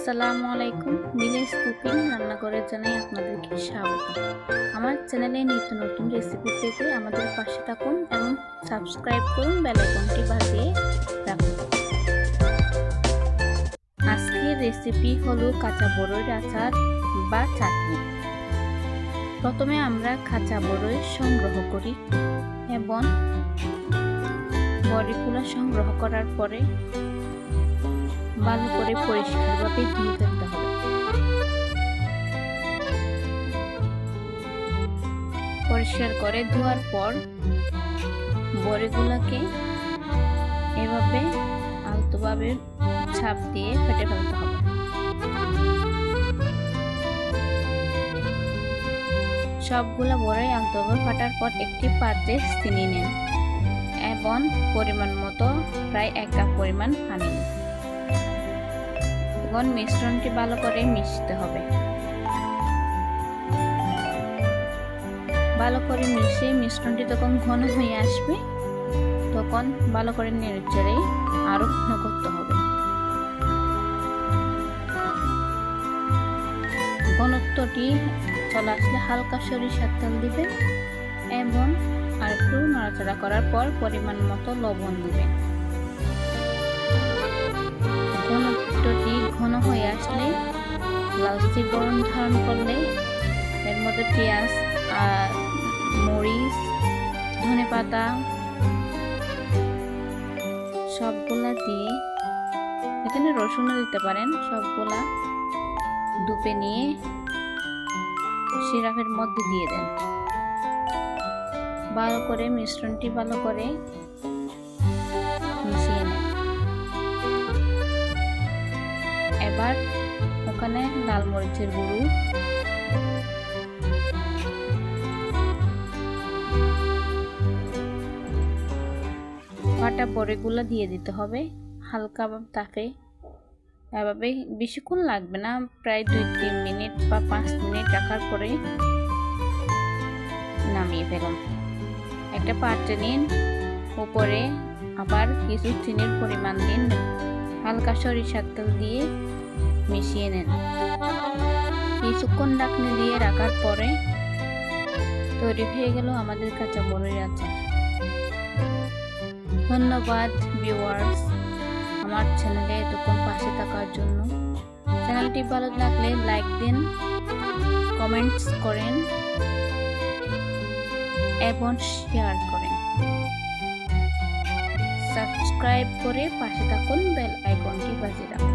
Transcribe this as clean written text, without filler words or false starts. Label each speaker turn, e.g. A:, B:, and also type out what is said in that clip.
A: আসসালামু আলাইকুম। Village cooking রান্নাঘরে জানাই আপনাদেরকে স্বাগত। আমার চ্যানেলে নিত্য নতুন রেসিপি পেতে আমাদের পাশে থাকুন এবং সাবস্ক্রাইব করুন, বেল আইকনটি বাজিয়ে রাখুন। আজকের রেসিপি হলো কাঁচা বড়ইয়ের আচার বা চাটনি। প্রথমে আমরা কাঁচা বড়ই সংগ্রহ করি এবং বড়িগুলো সংগ্রহ করার পরে ভালো করে পরিষ্কারভাবে ধুয়ে ফেলতে হবে। পরিষ্কার করে ধোয়ার পর বড়িগুলোকে এভাবে আলতোভাবে ছাপ দিয়ে ফেটে ফেলতে হবে। সবগুলা বড়ি আলতোভাবে ফাটার পর একটি পাত্রে চিনি নেন এবং পরিমাণ মতো প্রায় 1 কাপ পরিমাণ পানি নিন। এখন মিশ্রণটি ভালো করে মিশতে হবে। ভালো করে মিশিয়ে মিশ্রণটি যখন ঘন হয়ে আসবে তখন ভালো করে নেড়েচেড়ে আরো ঘন করতে হবে। ঘনত্বটি চলে আসলে হালকা সরিষার তেল দিবেন এবং আরেকটু নাড়াচাড়া করার পর পরিমাণ মতো লবণ দিবেন। ঘনত্বটি ঘন হয়ে আসলে লালচে বর্ণ ধারণ করলে এর মধ্যে পেঁয়াজ আর মরিচ, ধনেপাতা সবগুলা দিয়ে, এখানে রসুনও দিতে পারেন, সবগুলা ডুবে নিয়ে সিরাপের মধ্যে দিয়ে দেন। ভালো করে মিশ্রণটি ভালো করে মিশিয়ে নেন। এবার ওখানে লাল মরিচের গুঁড়ো, কাটা বড়িগুলো দিয়ে দিতে হবে হালকা তাপে। এভাবে বেশিক্ষণ লাগবে না, প্রায় 2-3 মিনিট বা 5 মিনিট রাখার পরে নামিয়ে ফেলুন। একটা পাত্রে নিন, উপরে আবার কিছু চিনির পরিমাণ দিন, হালকা সরিষার তেল দিয়ে মিশিয়ে নেন। কিছুক্ষণ ঢাকনি দিয়ে রাখার পরে তৈরি হয়ে গেল আমাদের কাঁচা বড়ির আচার। ধন্যবাদ ভিউয়ার্স, আমার চ্যানেলে এতক্ষণ পাশে থাকার জন্য। চ্যানেলটি ভালো লাগলে লাইক দিন, কমেন্টস করেন এবং শেয়ার করেন। সাবস্ক্রাইব করে পাশে থাকুন, বেল আইকনটি বাজিয়ে রাখুন।